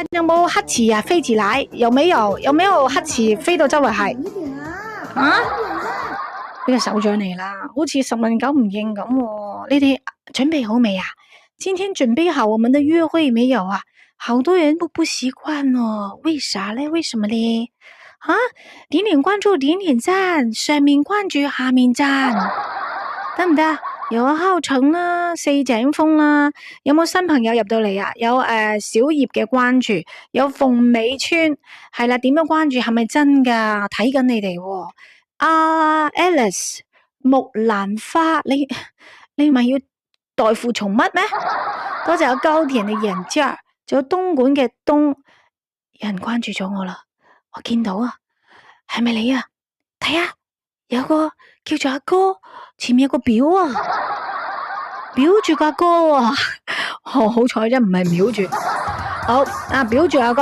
但有冇黑池啊？飛字奶有沒有？有沒有黑池飛到周圍係？啊？呢個首長嚟啦，好似十問九唔應咁喎。你哋準備好未啊？今天準備好我們的約會沒有啊？好多人都不習慣哦，為啥呢？為什麼呢？啊？點點關注，點點讚，上面關注，下面讚，得唔得啊？有敲橙啦，四井風啦，有冇新朋友入到嚟啊？有小葉嘅關注，有鳳美村，係啦，點樣關注？係咪真噶？睇緊你哋喎。Alice 木蘭花，你咪要代父從乜咩？多謝有高田嘅人渣，仲有東莞嘅東，有人關注咗我啦，我見到啊，係咪你啊？睇下，有個叫做阿哥，前面有個表啊，表住個阿哥啊，好彩啫，唔係秒住，好啊，表住阿哥。